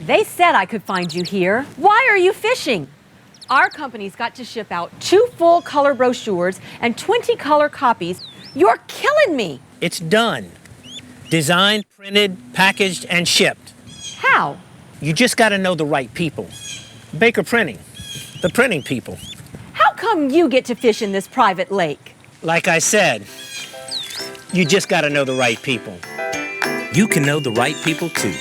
They said I could find you here. Why are you fishing? Our company's got to ship out 2 full color brochures and 20 color copies. You're killing me. It's done. Designed, printed, packaged, and shipped. How? You just got to know the right people. Baker Printing, the printing people. How come you get to fish in this private lake? Like I said, you just got to know the right people. You can know the right people too.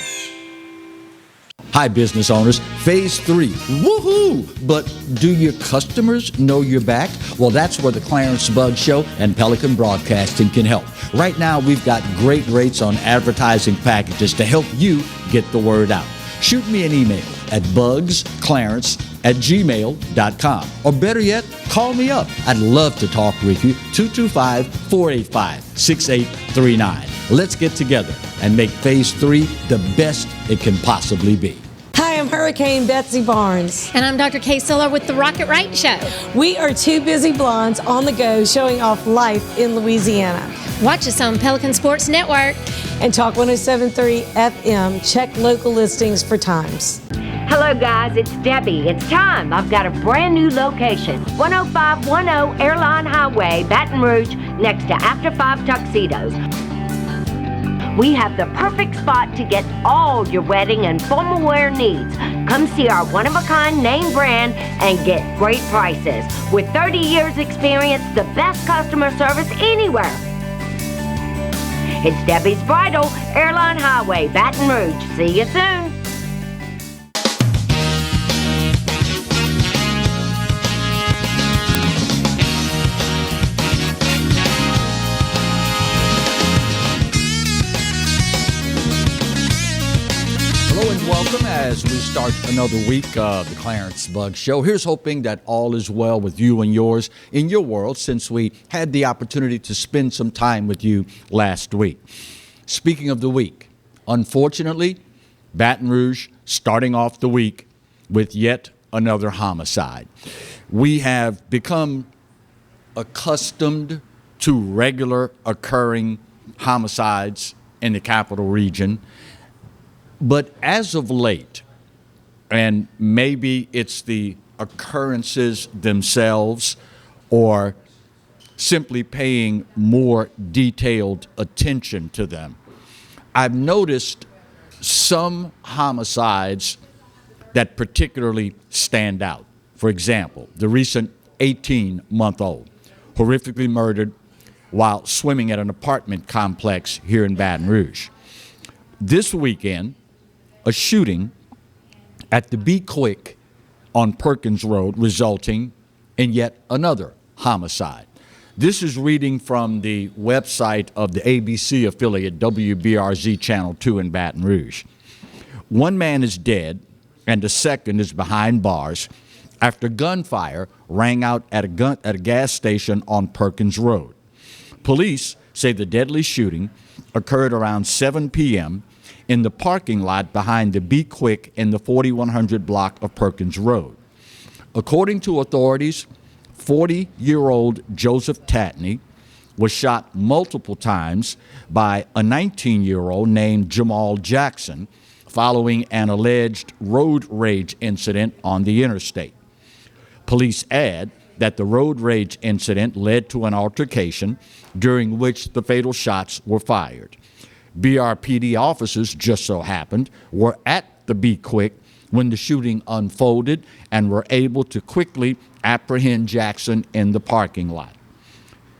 Hi, business owners. Phase 3. Woohoo! But do your customers know you're back? Well, that's where the Clarence Bug Show and Pelican Broadcasting can help. Right now, we've got great rates on advertising packages to help you get the word out. Shoot me an email at bugsclarence@gmail.com. Or better yet, call me up. I'd love to talk with you. 225-485-6839. Let's get together and make Phase 3 the best it can possibly be. Hi, I'm Hurricane Betsy Barnes. And I'm Dr. Kay Siller with The Rocket Right Show. We are 2 busy blondes on the go showing off life in Louisiana. Watch us on Pelican Sports Network. And Talk 107.3 FM. Check local listings for times. Hello guys, it's Debbie. It's time. I've got a brand new location. 10510 Airline Highway, Baton Rouge, next to After 5 Tuxedos. We have the perfect spot to get all your wedding and formal wear needs. Come see our one-of-a-kind name brand and get great prices. With 30 years experience, the best customer service anywhere. It's Debbie's Bridal, Airline Highway, Baton Rouge. See you soon. Hello and welcome as we start another week of the Clarence Bug Show. Here's hoping that all is well with you and yours in your world since we had the opportunity to spend some time with you last week. Speaking of the week, unfortunately, Baton Rouge starting off the week with yet another homicide. We have become accustomed to regular occurring homicides in the capital region. But as of late, and maybe it's the occurrences themselves or simply paying more detailed attention to them, I've noticed some homicides that particularly stand out. For example, the recent 18-month-old horrifically murdered while swimming at an apartment complex here in Baton Rouge. This weekend, a shooting at the Be Quick on Perkins Road, resulting in yet another homicide. This is reading from the website of the ABC affiliate WBRZ Channel 2 in Baton Rouge. One man is dead and the second is behind bars after gunfire rang out at a gas station on Perkins Road. Police say the deadly shooting occurred around 7 p.m. in the parking lot behind the Be Quick in the 4100 block of Perkins Road. According to authorities, 40-year-old Joseph Tatney was shot multiple times by a 19-year-old named Jamal Jackson following an alleged road rage incident on the interstate. Police add that the road rage incident led to an altercation during which the fatal shots were fired. BRPD officers, just so happened, were at the Be Quick when the shooting unfolded and were able to quickly apprehend Jackson in the parking lot.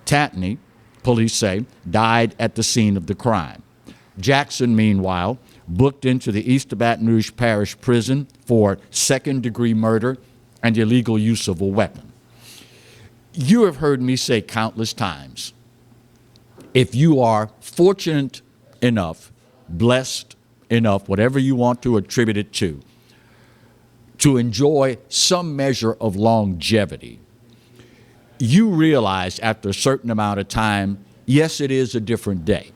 Tatney, police say, died at the scene of the crime. Jackson, meanwhile, booked into the East Baton Rouge Parish Prison for second-degree murder and illegal use of a weapon. You have heard me say countless times, if you are fortunate enough, blessed enough, whatever you want to attribute it to enjoy some measure of longevity, you realize after a certain amount of time, yes, it is a different day.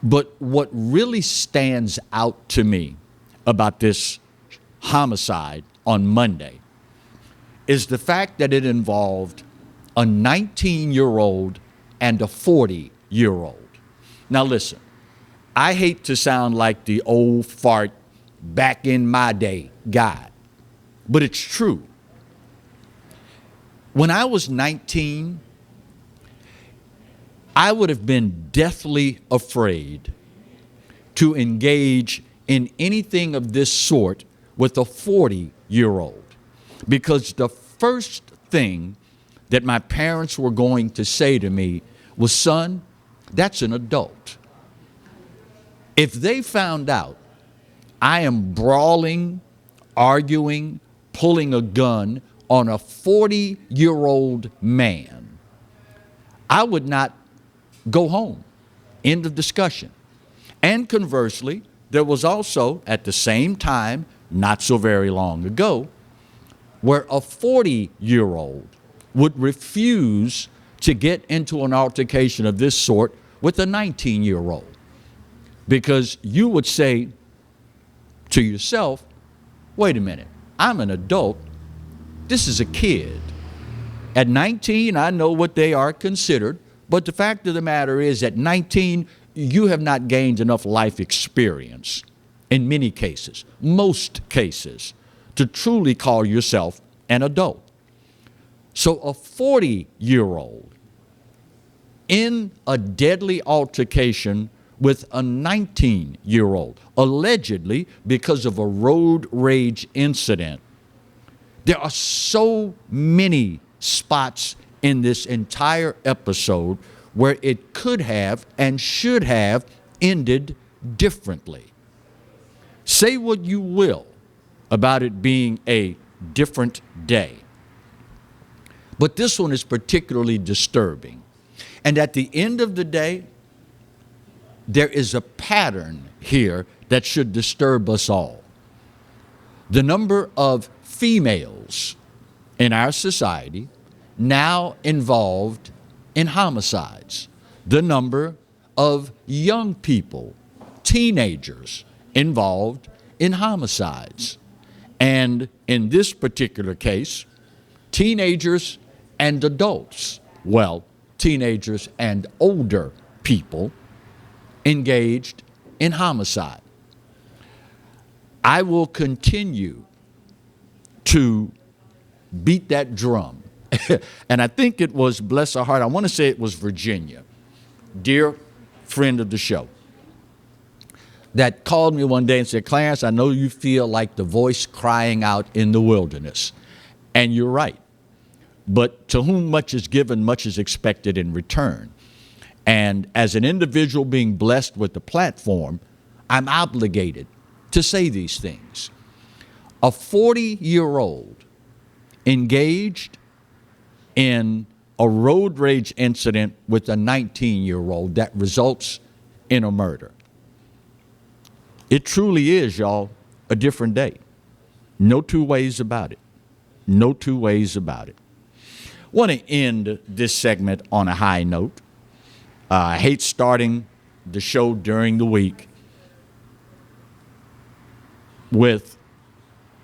But what really stands out to me about this homicide on Monday is the fact that it involved a 19-year-old and a 40-year-old. Now listen, I hate to sound like the old fart back in my day guy, but it's true. When I was 19, I would have been deathly afraid to engage in anything of this sort with a 40-year-old, because the first thing that my parents were going to say to me was, son, that's an adult. If they found out I am brawling, arguing, pulling a gun on a 40-year-old man, I would not go home. End of discussion. And conversely, there was also, at the same time, not so very long ago, where a 40-year-old would refuse to get into an altercation of this sort with a 19-year-old. Because you would say to yourself, wait a minute, I'm an adult, this is a kid. At 19, I know what they are considered, but the fact of the matter is, at 19, you have not gained enough life experience in many cases, most cases, to truly call yourself an adult. So a 40-year-old in a deadly altercation with a 19-year-old, allegedly because of a road rage incident. There are so many spots in this entire episode where it could have and should have ended differently. Say what you will about it being a different day, but this one is particularly disturbing. And at the end of the day, there is a pattern here that should disturb us all. The number of females in our society now involved in homicides. The number of young people, teenagers, involved in homicides. And in this particular case, teenagers and adults, well, teenagers and older people engaged in homicide. I will continue to beat that drum. And I think it was, bless her heart, I want to say it was Virginia, dear friend of the show, that called me one day and said, Clarence, I know you feel like the voice crying out in the wilderness. And you're right. But to whom much is given, much is expected in return. And as an individual being blessed with the platform, I'm obligated to say these things. A 40-year-old engaged in a road rage incident with a 19-year-old that results in a murder. It truly is, y'all, a different day. No two ways about it. No two ways about it. I want to end this segment on a high note. I hate starting the show during the week with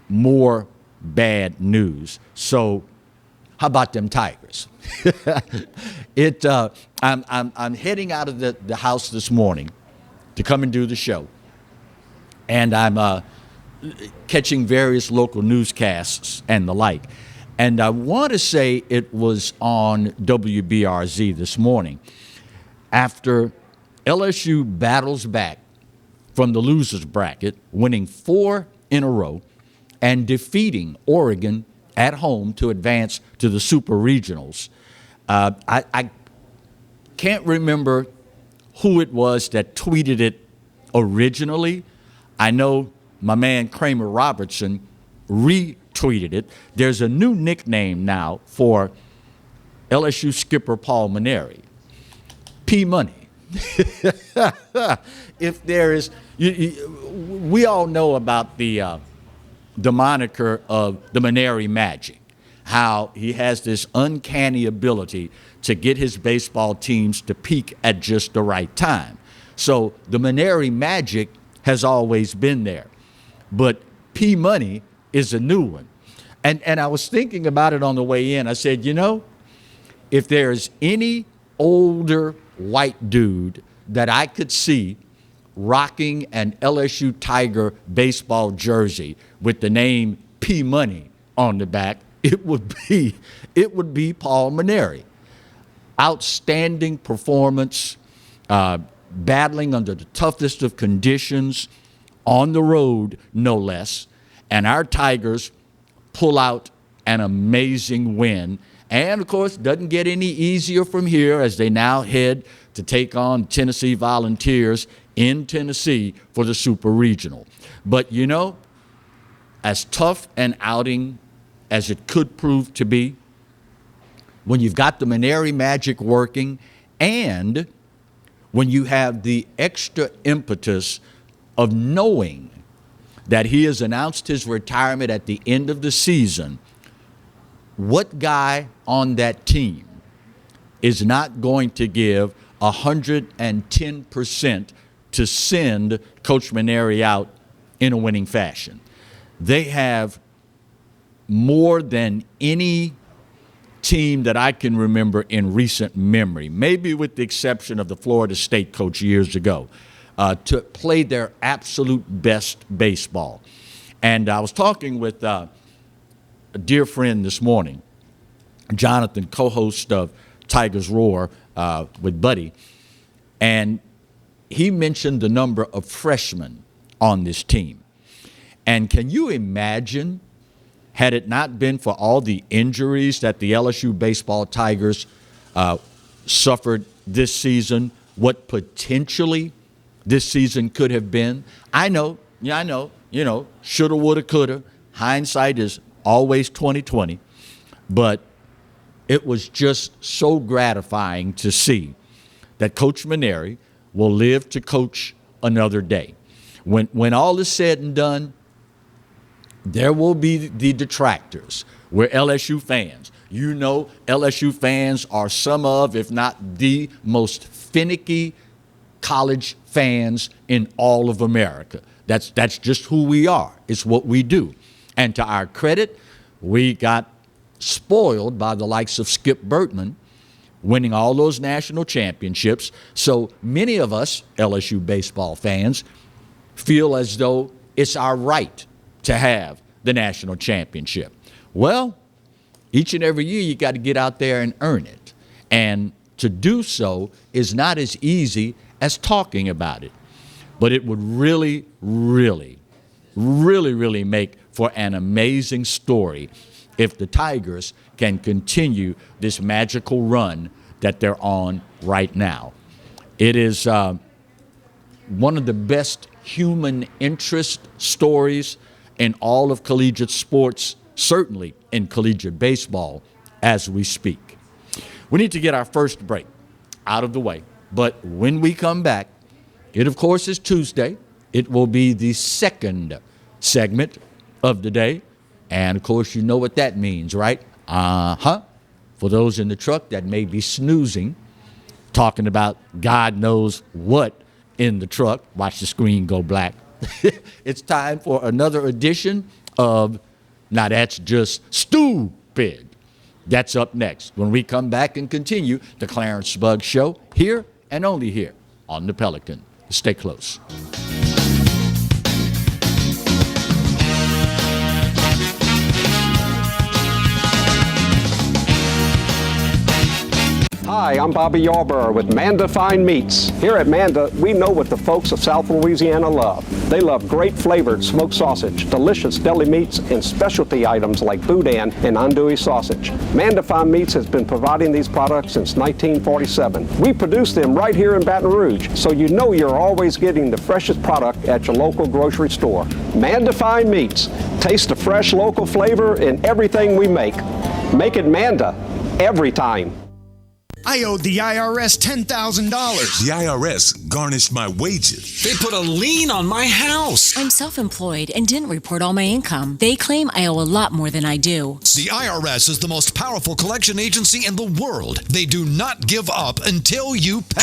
more bad news. So how about them Tigers? I'm heading out of the house this morning to come and do the show. And I'm catching various local newscasts and the like. And I want to say it was on WBRZ this morning, after LSU battles back from the losers bracket, winning 4 in a row and defeating Oregon at home to advance to the Super Regionals. I can't remember who it was that tweeted it originally. I know my man Kramer Robertson retweeted it. There's a new nickname now for LSU skipper Paul Mainieri, P Money. If there is, we all know about the moniker of the Mainieri Magic, how he has this uncanny ability to get his baseball teams to peak at just the right time. So the Mainieri Magic has always been there, but P Money is a new one. And I was thinking about it on the way in. I said, you know, if there's any older white dude that I could see rocking an LSU Tiger baseball jersey with the name P Money on the back, it would be Paul Mainieri. Outstanding performance, battling under the toughest of conditions, on the road, no less. And our Tigers pull out an amazing win. And, of course, doesn't get any easier from here as they now head to take on Tennessee Volunteers in Tennessee for the Super Regional. But, you know, as tough an outing as it could prove to be, when you've got the Mainieri magic working and when you have the extra impetus of knowing that he has announced his retirement at the end of the season, what guy on that team is not going to give 110% to send Coach Mainieri out in a winning fashion? They have more than any team that I can remember in recent memory, maybe with the exception of the Florida State coach years ago, to play their absolute best baseball. And I was talking with a dear friend this morning, Jonathan, co-host of Tigers Roar with Buddy, and he mentioned the number of freshmen on this team. And can you imagine, had it not been for all the injuries that the LSU baseball Tigers suffered this season, what potentially this season could have been? I know, shoulda, woulda, coulda. Hindsight is always 20/20. But it was just so gratifying to see that Coach Mainieri will live to coach another day. When all is said and done, there will be the detractors. We're LSU fans. You know, LSU fans are some of, if not the most finicky college fans in all of America. That's just who we are. It's what we do. And to our credit, we got spoiled by the likes of Skip Bertman winning all those national championships. So many of us LSU baseball fans feel as though it's our right to have the national championship. Well, each and every year you got to get out there and earn it. And to do so is not as easy as talking about it. But it would really, really, really, really make for an amazing story if the Tigers can continue this magical run that they're on right now. It is one of the best human interest stories in all of collegiate sports, certainly in collegiate baseball as we speak. We need to get our first break out of the way. But when we come back, it of course is Tuesday. It will be the second segment of the day. And of course you know what that means, right? For those in the truck that may be snoozing, talking about God knows what in the truck, watch the screen go black. It's time for another edition of Now That's Just Stupid. That's up next when we come back and continue the Clarence Bugg Show here and only here on the Pelican. Stay close. Hi, I'm Bobby Yarborough with Manda Fine Meats. Here at Manda, we know what the folks of South Louisiana love. They love great flavored smoked sausage, delicious deli meats, and specialty items like boudin and andouille sausage. Manda Fine Meats has been providing these products since 1947. We produce them right here in Baton Rouge, so you know you're always getting the freshest product at your local grocery store. Manda Fine Meats. Taste the fresh local flavor in everything we make. Make it Manda every time. I owed the IRS $10,000. The IRS garnished my wages. They put a lien on my house. I'm self-employed and didn't report all my income. They claim I owe a lot more than I do. The IRS is the most powerful collection agency in the world. They do not give up until you pay.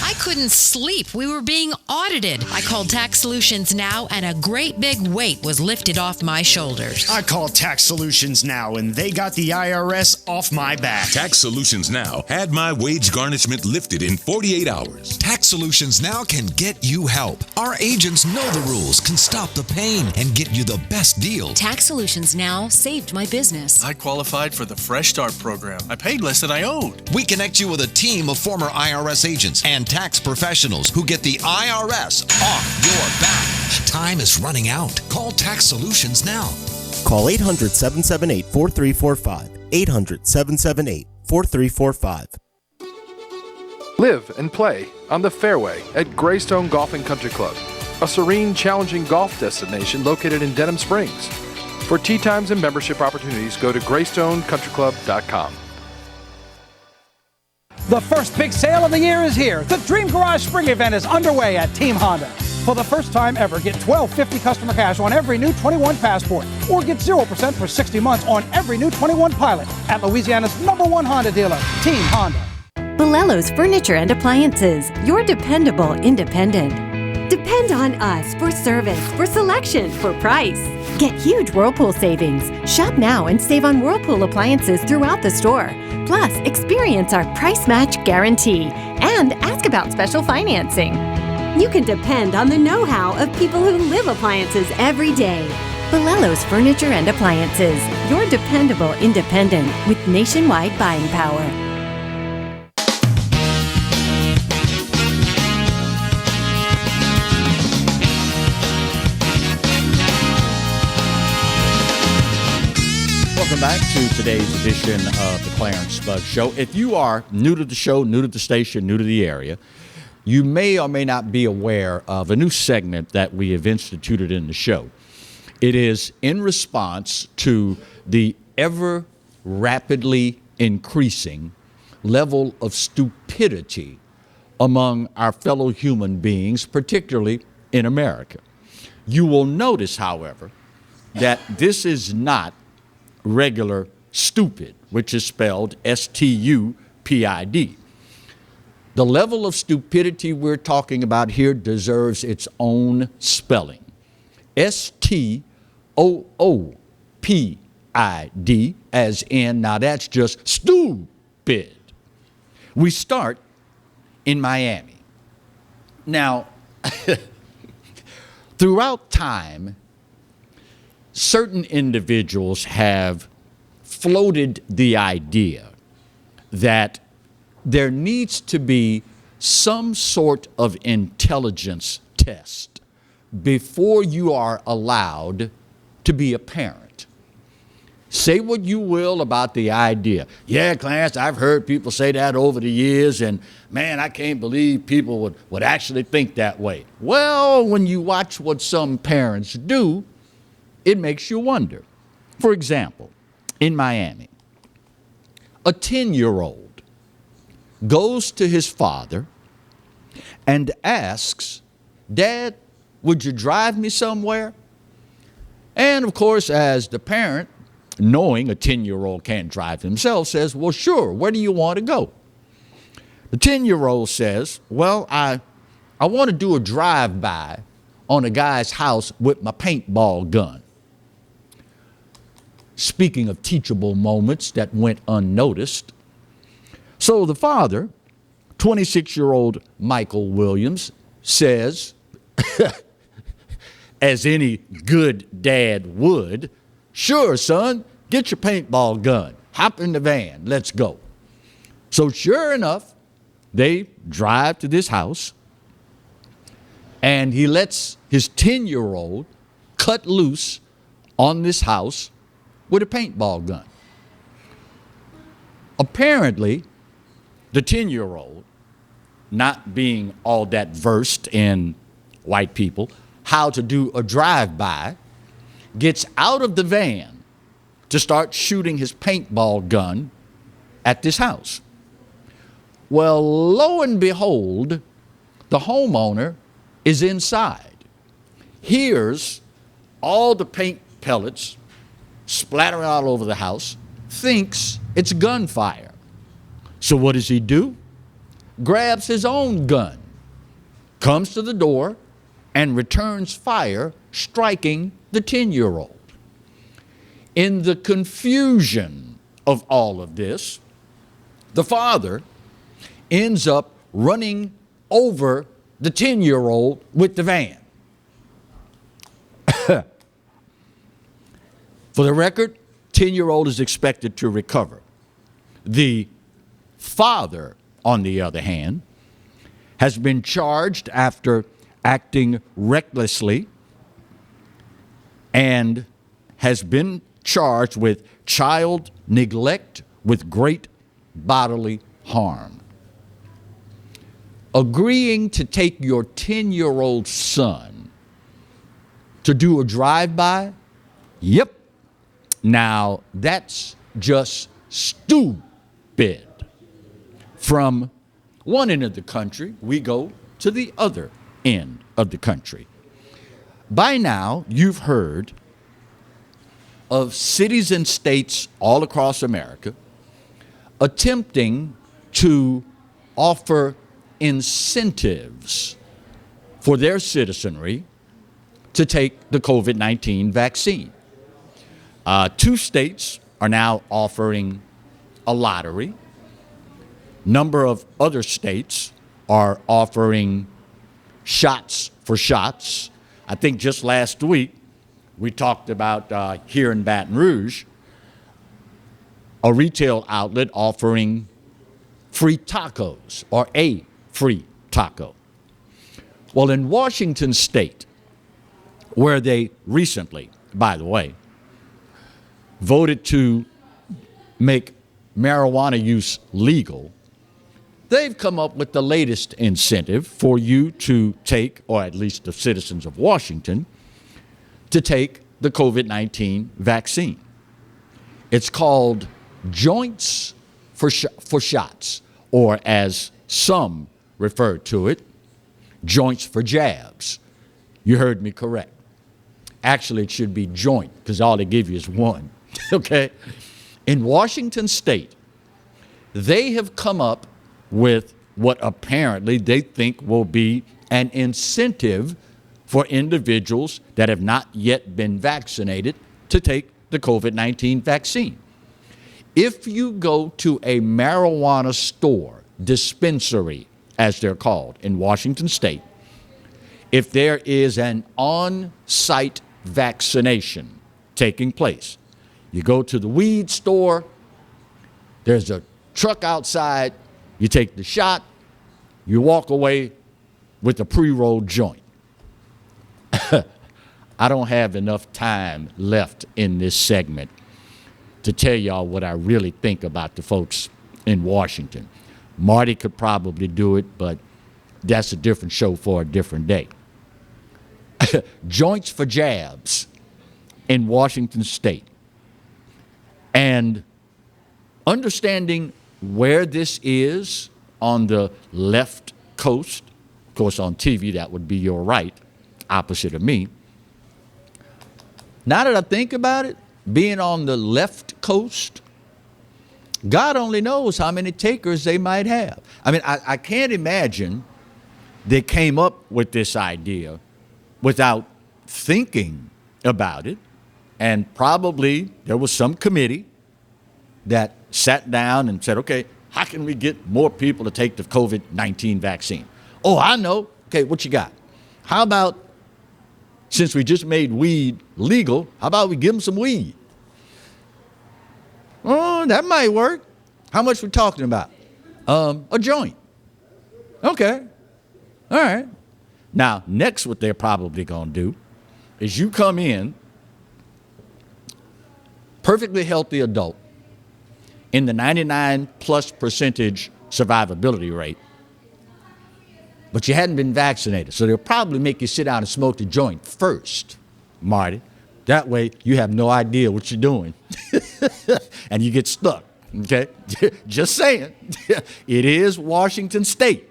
I couldn't sleep. We were being audited. I called Tax Solutions Now, and a great big weight was lifted off my shoulders. I called Tax Solutions Now, and they got the IRS off my back. Tax Solutions Now had my wage garnishment lifted in 48 hours. Tax Solutions Now can get you help. Our agents know the rules, can stop the pain, and get you the best deal. Tax Solutions Now saved my business. I qualified for the Fresh Start program. I paid less than I owed. We connect you with a team of former IRS agents and tax professionals who get the IRS off your back. Time is running out. Call Tax Solutions now. Call 800-778-4345. 800-778-4345. Live and play on the fairway at Greystone Golf and Country Club, a serene, challenging golf destination located in Denham Springs. For tee times and membership opportunities, go to GreystoneCountryClub.com. The first big sale of the year is here. The Dream Garage Spring Event is underway at Team Honda. For the first time ever, get $1,250 customer cash on every new 21 Passport, or get 0% for 60 months on every new 21 Pilot at Louisiana's #1 Honda dealer, Team Honda. Bolello's Furniture and Appliances, your dependable independent. Depend on us for service, for selection, for price. Get huge Whirlpool savings. Shop now and save on Whirlpool appliances throughout the store. Plus, experience our price match guarantee and ask about special financing. You can depend on the know-how of people who live appliances every day. Bolello's Furniture and Appliances, your dependable independent with nationwide buying power. Welcome back to today's edition of the Clarence Bug Show. If you are new to the show, new to the station, new to the area, you may or may not be aware of a new segment that we have instituted in the show. It is in response to the ever rapidly increasing level of stupidity among our fellow human beings, particularly in America. You will notice, however, that this is not regular stupid, which is spelled S-T-U-P-I-D. The level of stupidity we're talking about here deserves its own spelling. S-T-O-O-P-I-D, as in, now that's just stupid. We start in Miami. Now, throughout time, certain individuals have floated the idea that there needs to be some sort of intelligence test before you are allowed to be a parent. Say what you will about the idea. Yeah, Clarence, I've heard people say that over the years, and man, I can't believe people would actually think that way. Well, when you watch what some parents do, it makes you wonder. For example, in Miami, a 10-year-old goes to his father and asks, "Dad, would you drive me somewhere?" And of course, as the parent, knowing a 10-year-old can't drive himself, says, "Well, sure, where do you want to go?" The 10-year-old says, "Well, I want to do a drive-by on a guy's house with my paintball gun." Speaking of teachable moments that went unnoticed, so the father, 26-year-old Michael Williams, says, as any good dad would, "Sure, son, get your paintball gun. Hop in the van. Let's go." So sure enough, they drive to this house, and he lets his 10-year-old cut loose on this house with a paintball gun. Apparently, the 10-year-old, not being all that versed in white people, how to do a drive-by, gets out of the van to start shooting his paintball gun at this house. Well, lo and behold, the homeowner is inside, hears all the paint pellets splattering all over the house, thinks it's gunfire. So what does he do? Grabs his own gun, comes to the door, and returns fire, striking the 10-year-old. In the confusion of all of this, the father ends up running over the 10-year-old with the van. For the record, 10-year-old is expected to recover. The father, on the other hand, has been charged after acting recklessly and has been charged with child neglect with great bodily harm. Agreeing to take your 10-year-old son to do a drive-by? Yep. Now, that's just stupid. From one end of the country, we go to the other end of the country. By now, you've heard of cities and states all across America attempting to offer incentives for their citizenry to take the COVID-19 vaccine. 2 states are now offering a lottery. Number of other states are offering shots for shots. I think just last week we talked about here in Baton Rouge, a retail outlet offering free tacos or a free taco. Well, in Washington State, where they recently, by the way, voted to make marijuana use legal, they've come up with the latest incentive for you to take, or at least the citizens of Washington, to take the COVID-19 vaccine. It's called joints for shots, or as some refer to it, joints for jabs. You heard me correct. Actually, it should be joint, because all they give you is one. Okay? In Washington State, they have come up with what apparently they think will be an incentive for individuals that have not yet been vaccinated to take the COVID-19 vaccine. If you go to a marijuana store, dispensary, as they're called, in Washington State, if there is an on-site vaccination taking place, you go to the weed store, there's a truck outside, you take the shot, you walk away with a pre-rolled joint. I don't have enough time left in this segment to tell y'all what I really think about the folks in Washington. Marty could probably do it, but that's a different show for a different day. Joints for jabs in Washington State. And understanding where this is on the left coast, of course on TV that would be your right, opposite of me. Now that I think about it, being on the left coast, God only knows how many takers they might have. I mean, I can't imagine they came up with this idea without thinking about it. And probably there was some committee that sat down and said, okay, how can we get more people to take the COVID-19 vaccine? Oh, I know. Okay, what you got? How about, since we just made weed legal, how about we give them some weed? Oh, that might work. How much we talking about? A joint. Okay. All right. Now, next what they're probably going to do is you come in, perfectly healthy adult, in the 99+% survivability rate, but you hadn't been vaccinated. So they'll probably make you sit down and smoke the joint first, Marty. That way you have no idea what you're doing. And you get stuck, okay? Just saying. It is Washington State.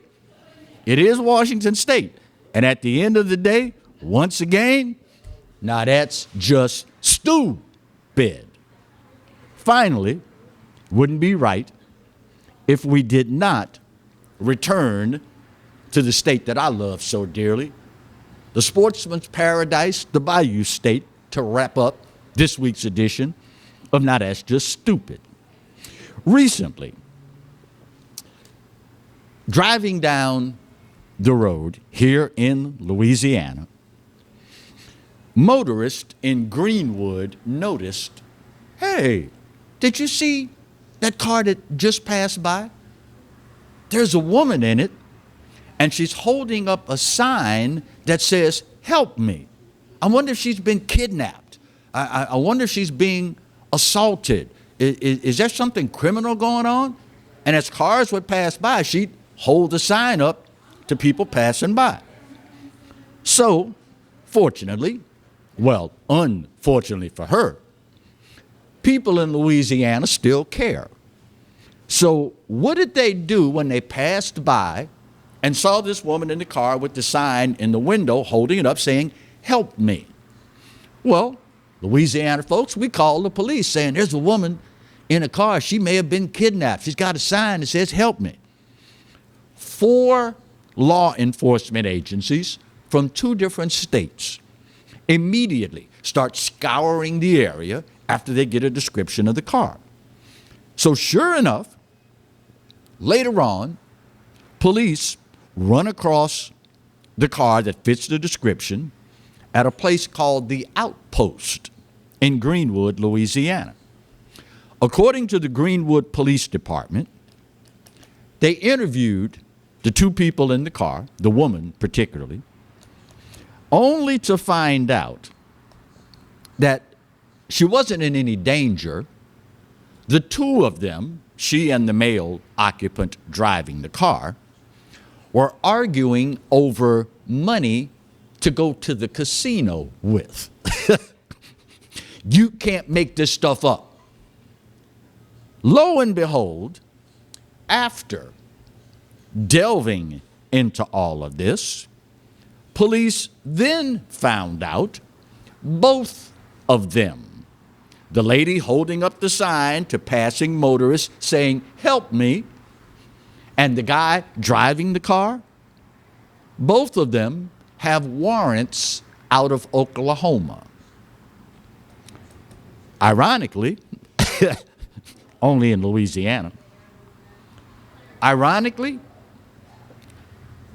It is Washington State. And at the end of the day, once again, now that's just stupid. Finally, wouldn't be right if we did not return to the state that I love so dearly, the sportsman's paradise, the Bayou State, to wrap up this week's edition of Now That's Just Stupid. Recently, Driving down the road here in Louisiana, motorists in Greenwood noticed, hey, did you see that car that just passed by? There's a woman in it, and she's holding up a sign that says, help me. I wonder if she's been kidnapped. I wonder if she's being assaulted. Is there something criminal going on? And as cars would pass by, she'd hold the sign up to people passing by. So, fortunately, well, unfortunately for her, people in Louisiana still care. So what did they do when they passed by and saw this woman in the car with the sign in the window holding it up saying, help me? Well, Louisiana folks, we called the police saying there's a woman in a car. She may have been kidnapped. She's got a sign that says, help me. 4 law enforcement agencies from 2 different states immediately start scouring the area after they get a description of the car. So sure enough, later on, police run across the car that fits the description at a place called the Outpost in Greenwood, Louisiana. According to the Greenwood Police Department, they interviewed the 2 people in the car, the woman particularly, only to find out that she wasn't in any danger. The 2 of them, she and the male occupant driving the car, were arguing over money to go to the casino with. You can't make this stuff up. Lo and behold, after delving into all of this, police then found out both of them, the lady holding up the sign to passing motorists saying, help me, and the guy driving the car, both of them have warrants out of Oklahoma. Ironically, only in Louisiana. Ironically,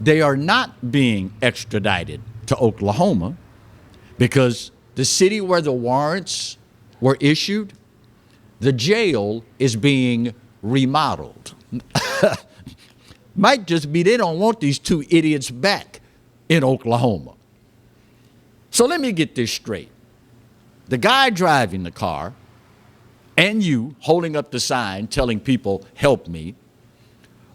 they are not being extradited to Oklahoma because the city where the warrants were issued, the jail is being remodeled. Might just be they don't want these 2 idiots back in Oklahoma. So let me get this straight. The guy driving the car and you holding up the sign telling people, help me,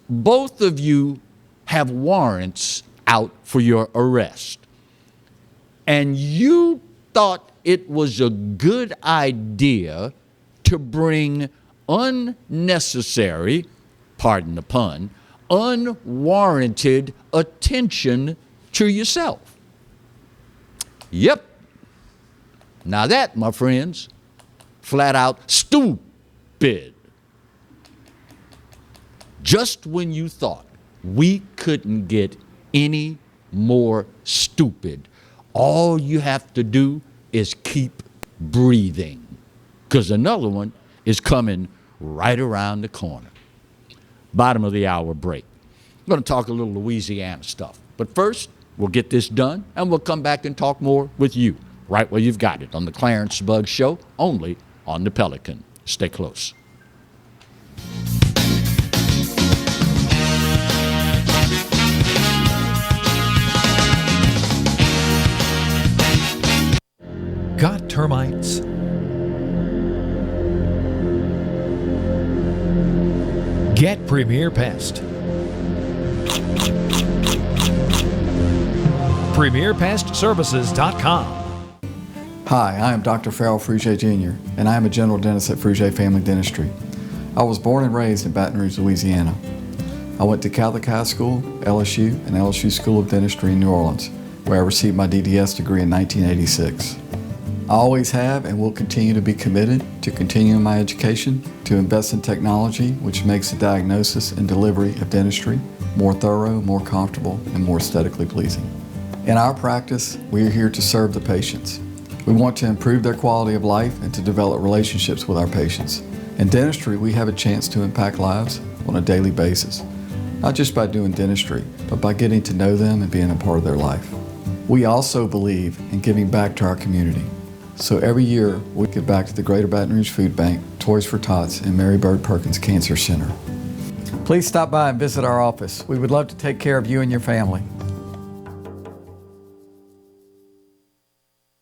both of you have warrants out for your arrest. And you thought it was a good idea to bring unnecessary, pardon the pun, unwarranted attention to yourself. Yep. Now that, my friends, flat out stupid. Just when you thought we couldn't get any more stupid, all you have to do is keep breathing, because another one is coming right around the corner. Bottom of the hour break. I'm going to talk a little Louisiana stuff. But first, we'll get this done, and we'll come back and talk more with you, right where you've got it, on the Clarence Bugg Show, only on the Pelican. Stay close. Got termites? Get Premier Pest. PremierPestServices.com. Hi, I am Dr. Farrell Frugier Jr., and I am a general dentist at Frugier Family Dentistry. I was born and raised in Baton Rouge, Louisiana. I went to Catholic High School, LSU, and LSU School of Dentistry in New Orleans, where I received my DDS degree in 1986. I always have and will continue to be committed to continuing my education, to invest in technology which makes the diagnosis and delivery of dentistry more thorough, more comfortable, and more aesthetically pleasing. In our practice, we are here to serve the patients. We want to improve their quality of life and to develop relationships with our patients. In dentistry, we have a chance to impact lives on a daily basis. not just by doing dentistry, but by getting to know them and being a part of their life. We also believe in giving back to our community. So every year, we give back to the Greater Baton Rouge Food Bank, Toys for Tots, and Mary Bird Perkins Cancer Center. Please stop by and visit our office. We would love to take care of you and your family.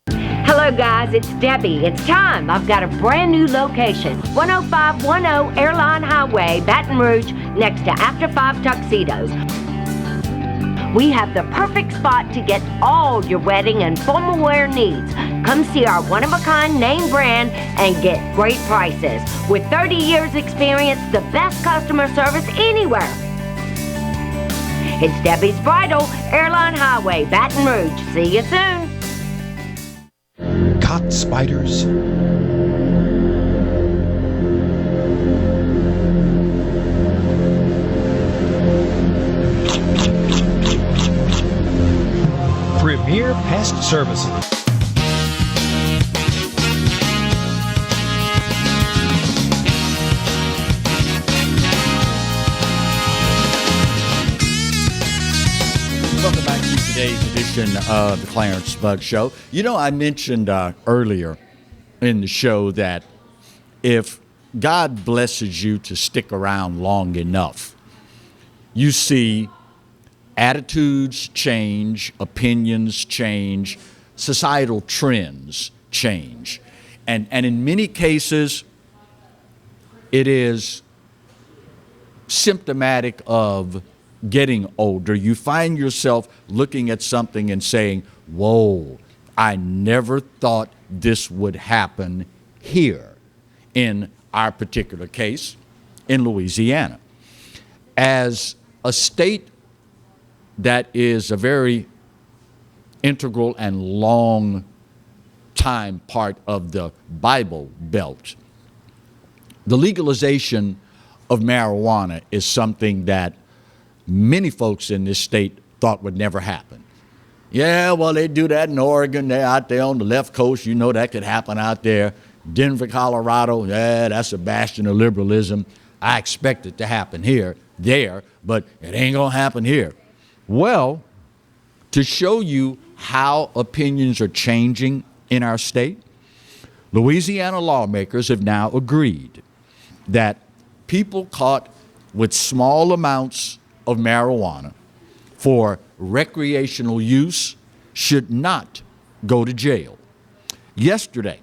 Hello guys, it's Debbie. It's time. I've got a brand new location. 10510 Airline Highway, Baton Rouge, next to After 5 Tuxedos. We have the perfect spot to get all your wedding and formal wear needs. Come see our one-of-a-kind name brand and get great prices. With 30 years experience, the best customer service anywhere. It's Debbie's Bridal, Airline Highway, Baton Rouge. See you soon. Caught spiders? Premier Pest Services. Welcome back to today's edition of the Clarence Bug Show. You know, I mentioned earlier in the show that if God blesses you to stick around long enough, you see attitudes change, opinions change, societal trends change. And in many cases, it is symptomatic of getting older. You find yourself looking at something and saying, whoa, I never thought this would happen here in our particular case in Louisiana. As a state that is a very integral and long time part of the Bible Belt, the legalization of marijuana is something that many folks in this state thought would never happen. Yeah, well, they do that in Oregon. They're out there on the left coast. You know that could happen out there. Denver, Colorado, yeah, that's a bastion of liberalism. I expect it to happen there, but it ain't going to happen here. Well, to show you how opinions are changing in our state, Louisiana lawmakers have now agreed that people caught with small amounts of marijuana for recreational use should not go to jail. Yesterday,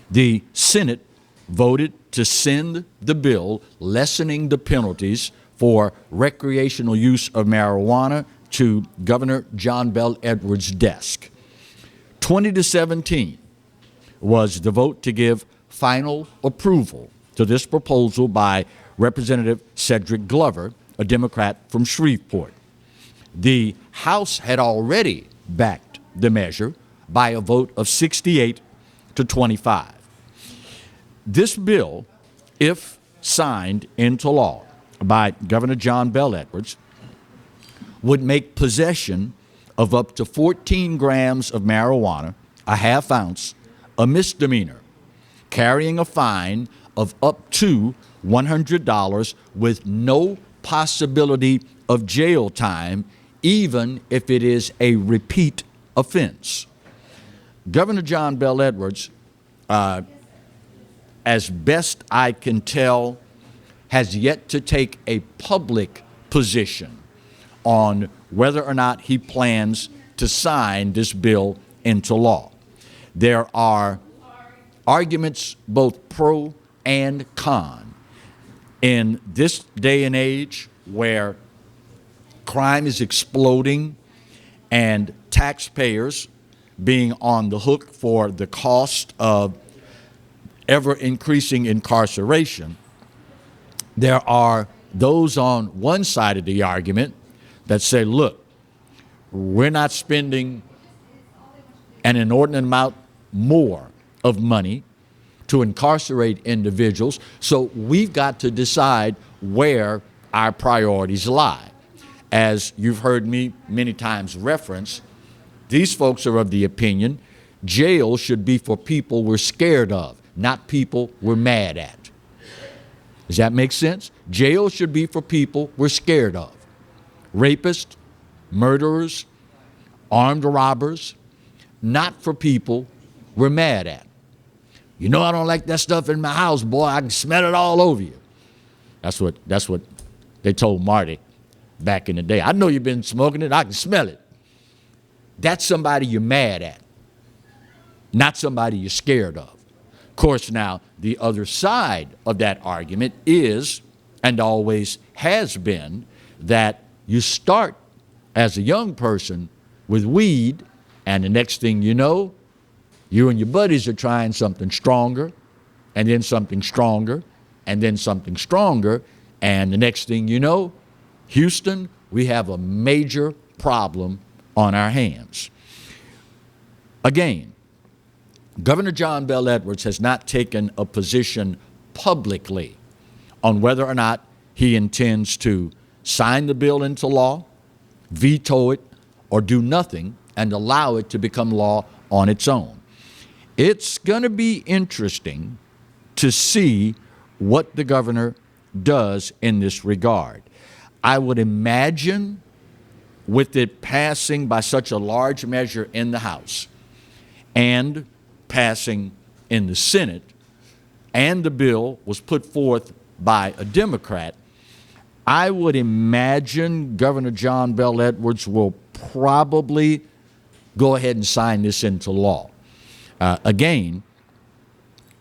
the Senate voted to send the bill lessening the penalties for recreational use of marijuana to Governor John Bel Edwards' desk. 20-17 was the vote to give final approval to this proposal by Representative Cedric Glover, a Democrat from Shreveport. The House had already backed the measure by a vote of 68-25. This bill, if signed into law by Governor John Bel Edwards, would make possession of up to 14 grams of marijuana, a half ounce, a misdemeanor, carrying a fine of up to $100 with no possibility of jail time, even if it is a repeat offense. Governor John Bel Edwards, as best I can tell, has yet to take a public position on whether or not he plans to sign this bill into law. There are arguments both pro and con. In this day and age where crime is exploding and taxpayers being on the hook for the cost of ever-increasing incarceration, there are those on one side of the argument that say, look, we're not spending an inordinate amount more of money to incarcerate individuals, so we've got to decide where our priorities lie. As you've heard me many times reference, these folks are of the opinion jail should be for people we're scared of, not people we're mad at. Does that make sense? Jail should be for people we're scared of. Rapists, murderers, armed robbers, not for people we're mad at. You know I don't like that stuff in my house, boy. I can smell it all over you. That's what they told Marty back in the day. I know you've been smoking it. I can smell it. That's somebody you're mad at, not somebody you're scared of. Of course, now, the other side of that argument is, and always has been, that you start as a young person with weed, and the next thing you know, you and your buddies are trying something stronger, and then something stronger, and then something stronger, and the next thing you know, Houston, we have a major problem on our hands. Again, Governor John Bel Edwards has not taken a position publicly on whether or not he intends to sign the bill into law, veto it, or do nothing and allow it to become law on its own. It's going to be interesting to see what the governor does in this regard. I would imagine with it passing by such a large measure in the House and passing in the Senate, and the bill was put forth by a Democrat, I would imagine Governor John Bel Edwards will probably go ahead and sign this into law. Again,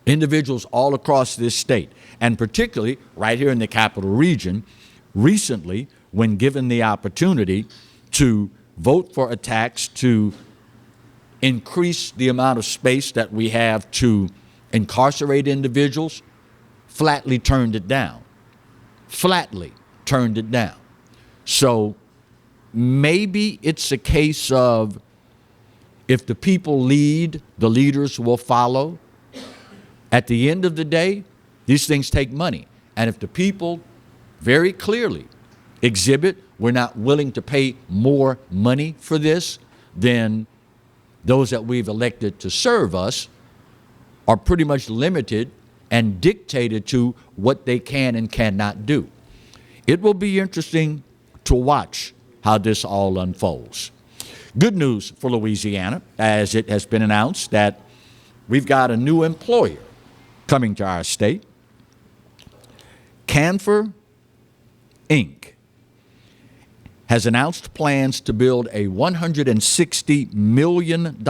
individuals all across this state, and particularly right here in the Capital Region, recently, when given the opportunity to vote for a tax to increase the amount of space that we have to incarcerate individuals, flatly turned it down. Flatly turned it down. So maybe it's a case of if the people lead, the leaders will follow. At the end of the day, these things take money. And if the people very clearly exhibit we're not willing to pay more money for this, then those that we've elected to serve us are pretty much limited and dictated to what they can and cannot do. It will be interesting to watch how this all unfolds. Good news for Louisiana, as it has been announced that we've got a new employer coming to our state. Canfor, Inc. has announced plans to build a $160 million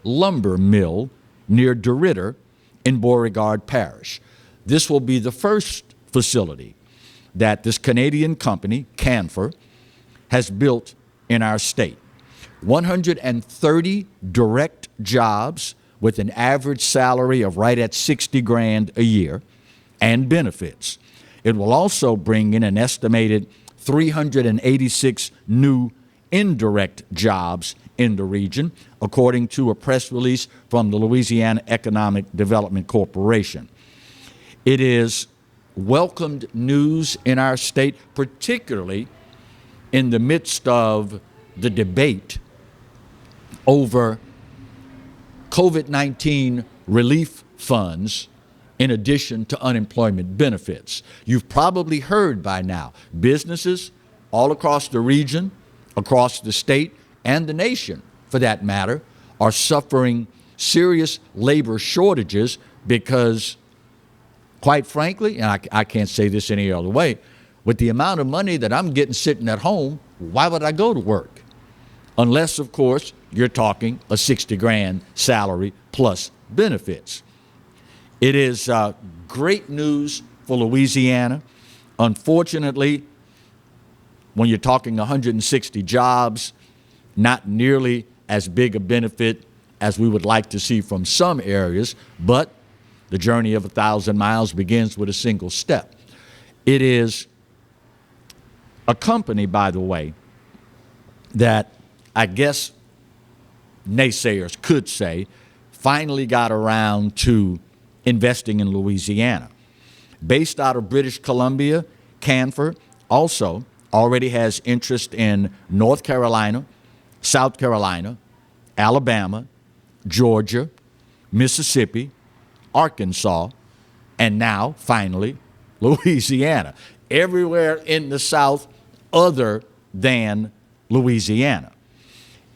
lumber mill near DeRidder in Beauregard Parish. This will be the first facility that this Canadian company, Canfor, has built in our state. 130 direct jobs with an average salary of right at $60,000 a year and benefits. It will also bring in an estimated 386 new indirect jobs in the region, according to a press release from the Louisiana Economic Development Corporation. It is welcomed news in our state, particularly in the midst of the debate over COVID-19 relief funds in addition to unemployment benefits. You've probably heard by now, businesses all across the region, across the state, and the nation, for that matter, are suffering serious labor shortages because, quite frankly, and I can't say this any other way, with the amount of money that I'm getting sitting at home, why would I go to work? Unless, of course, you're talking a $60,000 salary plus benefits. It is great news for Louisiana. Unfortunately, when you're talking 160 jobs, not nearly as big a benefit as we would like to see from some areas, but the journey of 1,000 miles begins with a single step. It is a company, by the way, that I guess naysayers could say finally got around to investing in Louisiana. Based out of British Columbia, Canfor also already has interest in North Carolina, South Carolina, Alabama, Georgia, Mississippi, Arkansas, and now, finally, Louisiana. Everywhere in the South other than Louisiana.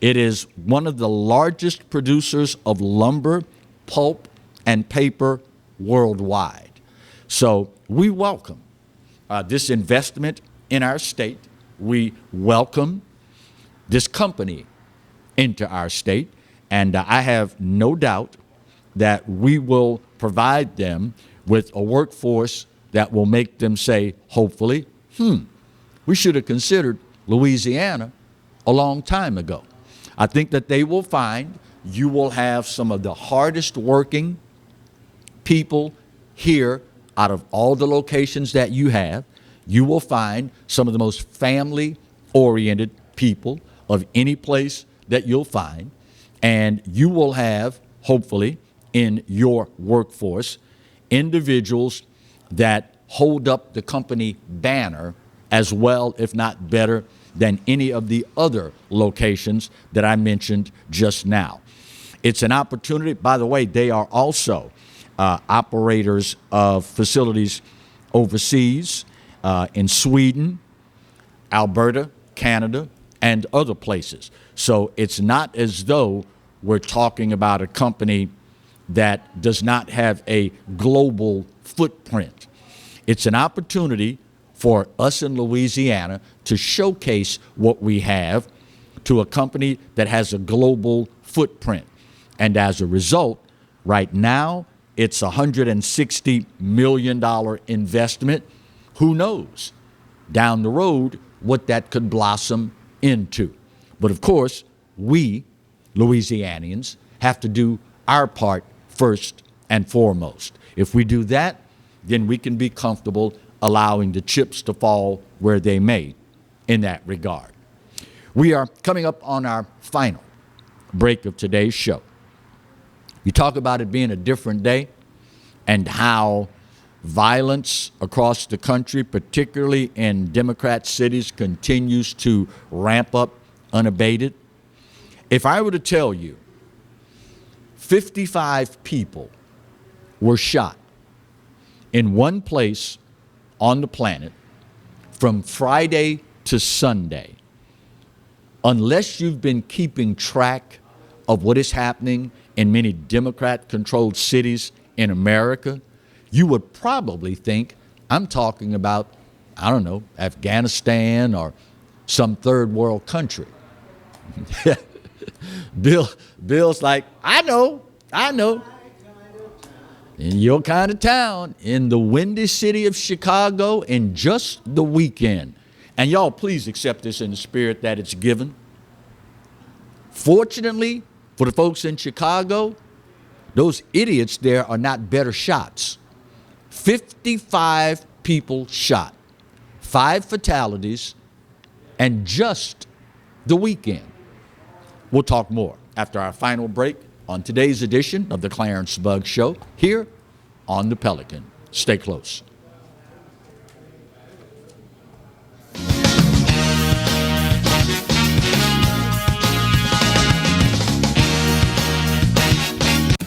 It is one of the largest producers of lumber, pulp, and paper worldwide. So we welcome this investment in our state. We welcome this company into our state, and I have no doubt that we will provide them with a workforce that will make them say, hopefully, we should have considered Louisiana a long time ago. I think that they will find you will have some of the hardest working people here out of all the locations that you have. You will find some of the most family-oriented people of any place that you'll find. And you will have, hopefully, in your workforce, individuals that hold up the company banner as well, if not better, than any of the other locations that I mentioned just now. It's an opportunity. By the way, they are also operators of facilities overseas in Sweden, Alberta, Canada, and other places. So it's not as though we're talking about a company that does not have a global footprint. It's an opportunity for us in Louisiana to showcase what we have to a company that has a global footprint. And as a result, right now, it's a $160 million investment. Who knows down the road what that could blossom into? But of course, we, Louisianians, have to do our part first and foremost. If we do that, then we can be comfortable allowing the chips to fall where they may in that regard. We are coming up on our final break of today's show. You talk about it being a different day and how violence across the country, particularly in Democrat cities, continues to ramp up unabated. If I were to tell you 55 people were shot in one place on the planet from Friday to Sunday, unless you've been keeping track of what is happening in many Democrat-controlled cities in America, you would probably think I'm talking about, I don't know, Afghanistan or some third world country. Bill's like, I know. In your kind of town, in the windy city of Chicago, in just the weekend. And y'all, please accept this in the spirit that it's given. Fortunately, for the folks in Chicago, those idiots there are not better shots. 55 people shot, 5 fatalities, and just the weekend. We'll talk more after our final break on today's edition of the Clarence Bugg Show here on the Pelican. Stay close.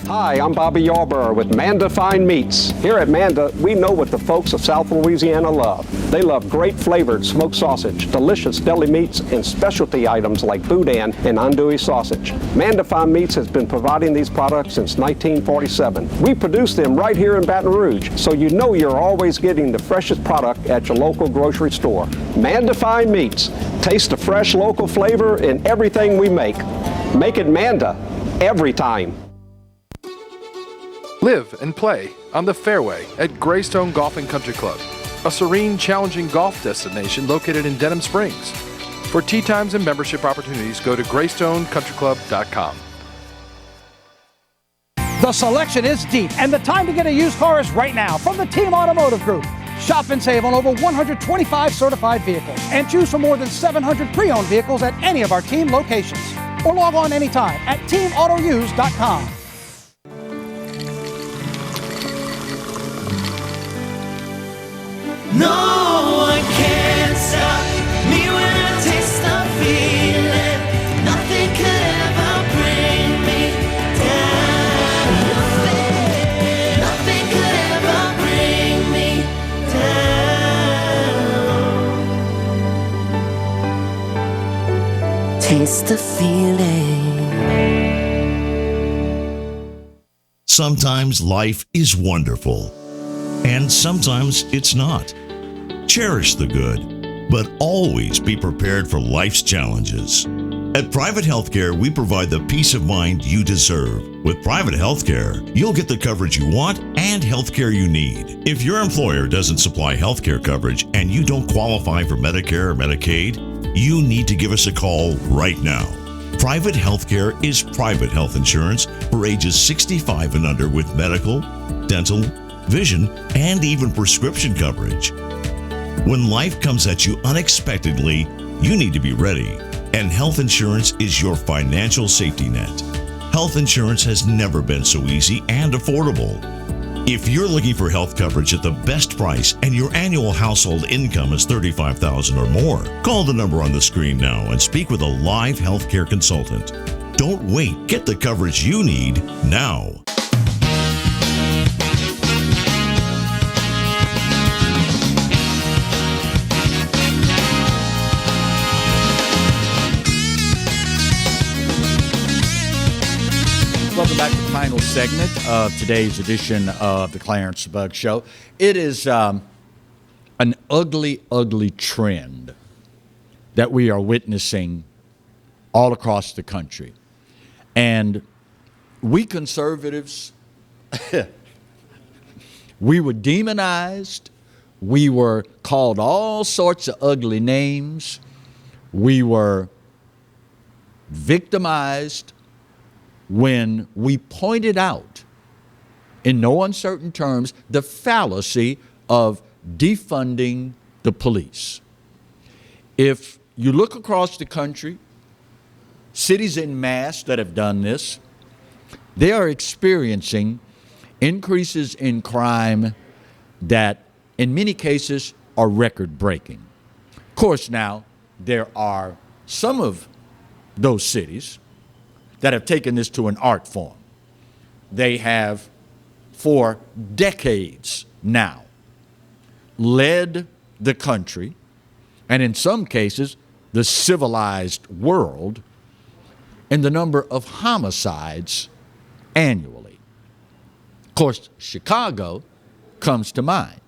Hi, I'm Bobby Yarborough with Manda Fine Meats. Here at Manda, we know what the folks of South Louisiana love. They love great flavored smoked sausage, delicious deli meats, and specialty items like boudin and andouille sausage. Manda Fine Meats has been providing these products since 1947. We produce them right here in Baton Rouge, so you know you're always getting the freshest product at your local grocery store. Manda Fine Meats. Taste the fresh local flavor in everything we make. Make it Manda every time. Live and play on the fairway at Greystone Golf and Country Club, a serene, challenging golf destination located in Denham Springs. For tee times and membership opportunities, go to GreystoneCountryClub.com. The selection is deep, and the time to get a used car is right now from the Team Automotive Group. Shop and save on over 125 certified vehicles and choose from more than 700 pre-owned vehicles at any of our team locations. Or log on anytime at TeamAutoUse.com. No one can stop me when I taste the feeling. Nothing could ever bring me down. Nothing could ever bring me down. taste the feeling. Sometimes life is wonderful, and sometimes it's not. Cherish the good, but always be prepared for life's challenges. At Private Healthcare, we provide the peace of mind you deserve. With Private Healthcare, you'll get the coverage you want and healthcare you need. If your employer doesn't supply healthcare coverage and you don't qualify for Medicare or Medicaid, you need to give us a call right now. Private Healthcare is private health insurance for ages 65 and under with medical, dental, vision, and even prescription coverage. When life comes at you unexpectedly, you need to be ready. And health insurance is your financial safety net. Health insurance has never been so easy and affordable. If you're looking for health coverage at the best price and your annual household income is $35,000 or more, call the number on the screen now and speak with a live healthcare consultant. Don't wait. Get the coverage you need now. Welcome back to the final segment of today's edition of the Clarence Bug Show. It is an ugly, ugly trend that we are witnessing all across the country. And we conservatives, we were demonized. We were called all sorts of ugly names. We were victimized when we pointed out, in no uncertain terms, the fallacy of defunding the police. If you look across the country, cities en masse that have done this, they are experiencing increases in crime that in many cases are record-breaking. Of course, now, there are some of those cities that have taken this to an art form. They have, for decades now, led the country, and in some cases, the civilized world, in the number of homicides annually. Of course, Chicago comes to mind.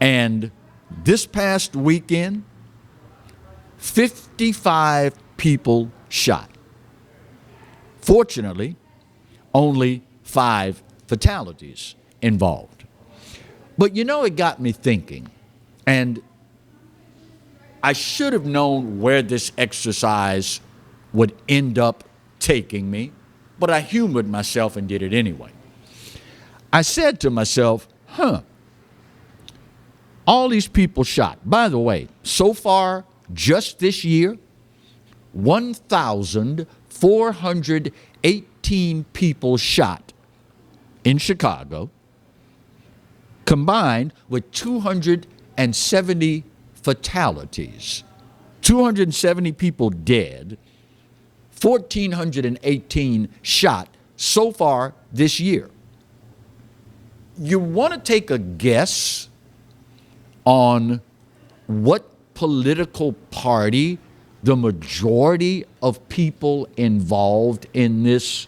And this past weekend, 55 people shot. Fortunately, only 5 fatalities involved. But you know, it got me thinking, and I should have known where this exercise would end up taking me, but I humored myself and did it anyway. I said to myself, all these people shot. By the way, so far, just this year, 1,418 people shot in Chicago, combined with 270 fatalities. 270 people dead, 1,418 shot so far this year. You want to take a guess on what political party the majority of people involved in this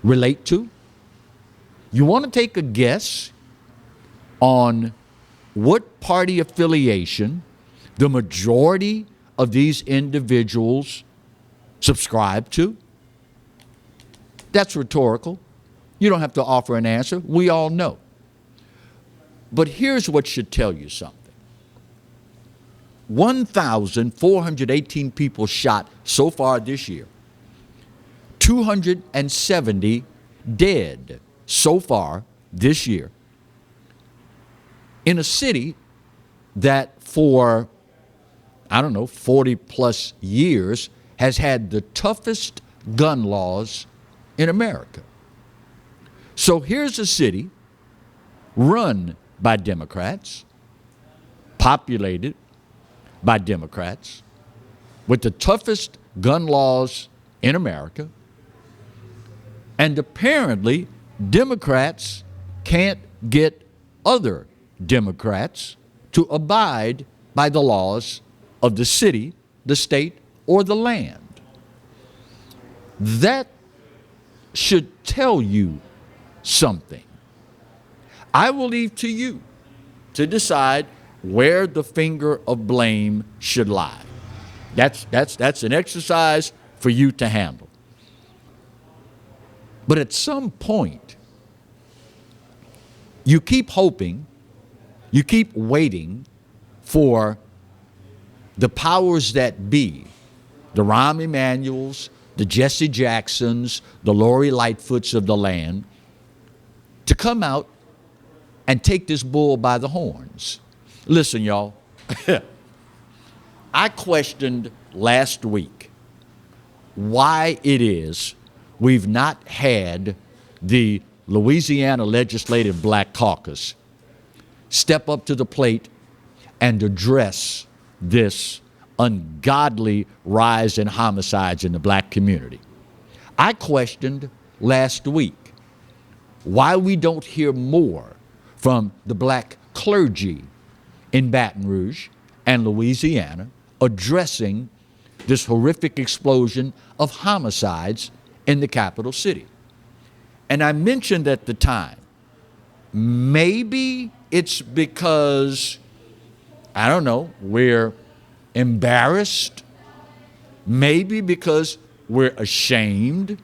relate to? You want to take a guess on what party affiliation the majority of these individuals subscribe to? That's rhetorical. You don't have to offer an answer. We all know. But here's what should tell you something. 1,418 people shot so far this year. 270 dead so far this year. In a city that for, 40 plus years has had the toughest gun laws in America. So here's a city run by Democrats, populated by Democrats, with the toughest gun laws in America, and apparently Democrats can't get other Democrats to abide by the laws of the city, the state, or the land. That should tell you something. I will leave to you to decide where the finger of blame should lie. That's an exercise for you to handle. But at some point, you keep hoping, you keep waiting for the powers that be, the Rahm Emanuels, the Jesse Jacksons, the Lori Lightfoots of the land, to come out and take this bull by the horns. Listen, y'all, I questioned last week why it is we've not had the Louisiana Legislative Black Caucus step up to the plate and address this ungodly rise in homicides in the black community. I questioned last week why we don't hear more from the black clergy in Baton Rouge and Louisiana addressing this horrific explosion of homicides in the capital city. And I mentioned at the time, maybe it's because, I don't know, we're embarrassed, maybe because we're ashamed,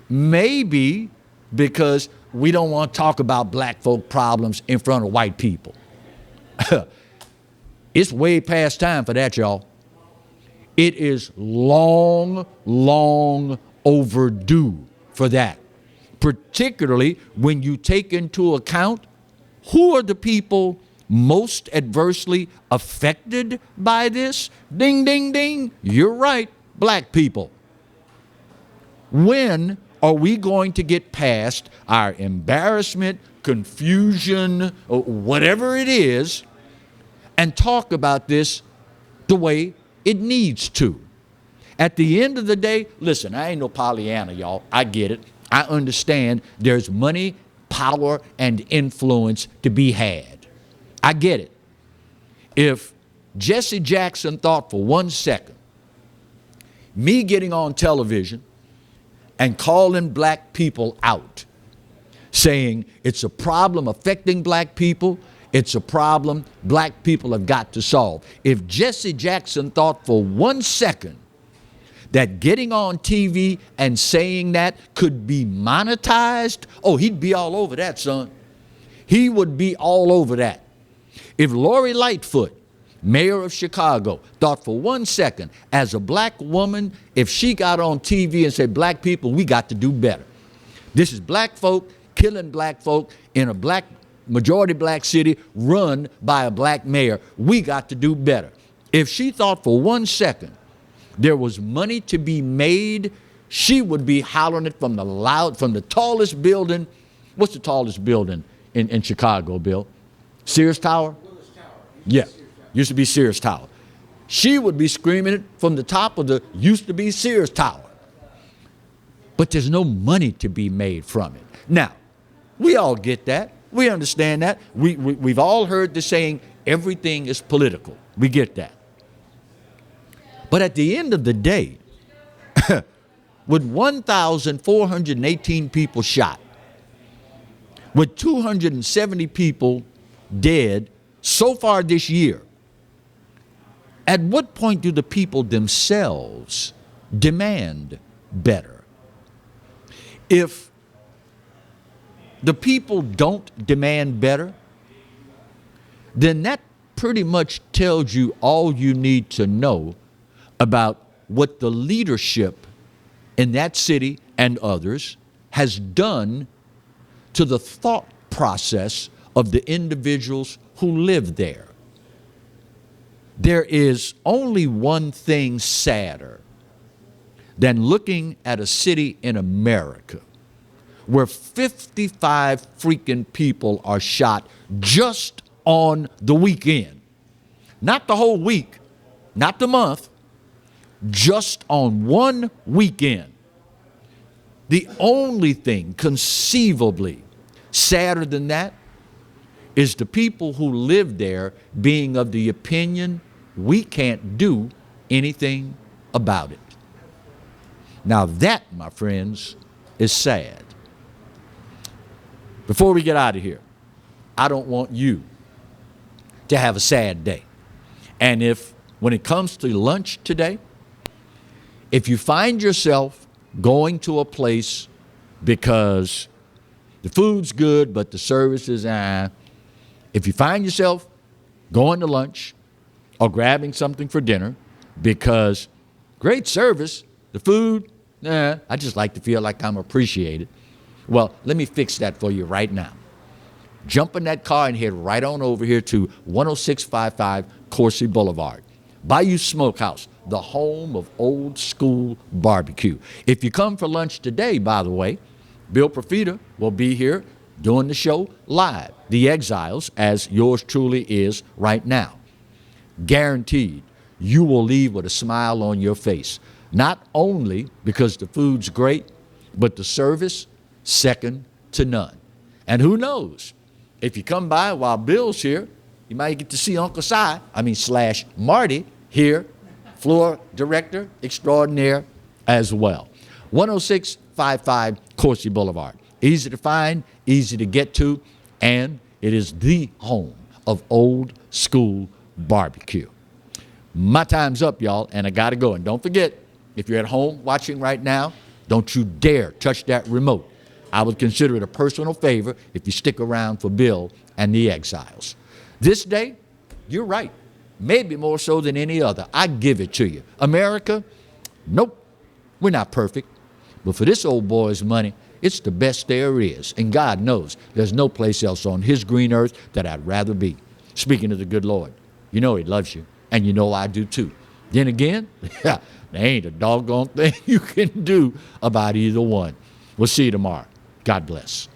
maybe because we don't want to talk about black folk problems in front of white people. It's way past time for that, y'all. It is long, long overdue for that, particularly when you take into account who are the people most adversely affected by this. Ding, ding, ding. You're right, black people. When are we going to get past our embarrassment, confusion, or whatever it is, and talk about this the way it needs to? At the end of the day, listen, I ain't no Pollyanna, y'all. I get it. I understand there's money, power, and influence to be had. I get it. If Jesse Jackson thought for 1 second, me getting on television and calling black people out, saying it's a problem affecting black people, it's a problem black people have got to solve. If Jesse Jackson thought for 1 second that getting on TV and saying that could be monetized, oh, he'd be all over that, son. He would be all over that. If Lori Lightfoot, mayor of Chicago, thought for 1 second, as a black woman, if she got on TV and said, black people, we got to do better. This is black folk killing black folk in a majority black city run by a black mayor. We got to do better. If she thought for 1 second there was money to be made, she would be hollering it from the tallest building. What's the tallest building in Chicago, Bill? Sears Tower? Yeah, used to be Sears Tower. She would be screaming it from the top of the used to be Sears Tower. But there's no money to be made from it. Now, we all get that. We understand that. We've all heard the saying, everything is political. We get that. But at the end of the day, with 1,418 people shot, with 270 people dead so far this year, at what point do the people themselves demand better? If the people don't demand better, then that pretty much tells you all you need to know about what the leadership in that city and others has done to the thought process of the individuals who live there. There is only one thing sadder than looking at a city in America where 55 freaking people are shot just on the weekend. Not the whole week, not the month, just on one weekend. The only thing conceivably sadder than that is the people who live there being of the opinion we can't do anything about it. Now that, my friends, is sad. Before we get out of here, I don't want you to have a sad day. And if, when it comes to lunch today, if you find yourself going to a place because the food's good but the service is if you find yourself going to lunch or grabbing something for dinner because great service, the food, I just like to feel like I'm appreciated. Well, let me fix that for you right now. Jump in that car and head right on over here to 10655 Coursey Boulevard. Bayou Smokehouse, the home of old school barbecue. If you come for lunch today, by the way, Bill Profita will be here doing the show live. The Exiles, as yours truly is right now. Guaranteed, you will leave with a smile on your face. Not only because the food's great, but the service, second to none. And who knows, if you come by while Bill's here, you might get to see Uncle Si, / Marty here, floor director extraordinaire as well. 10655 Coursey Boulevard. Easy to find, easy to get to, and it is the home of old school barbecue. My time's up, y'all, and I gotta go. And don't forget, if you're at home watching right now, don't you dare touch that remote. I would consider it a personal favor if you stick around for Bill and the Exiles. This day, you're right, maybe more so than any other. I give it to you. America, nope, we're not perfect. But for this old boy's money, it's the best there is. And God knows there's no place else on his green earth that I'd rather be. Speaking of the good Lord, you know he loves you, and you know I do too. Then again, there ain't a doggone thing you can do about either one. We'll see you tomorrow. God bless.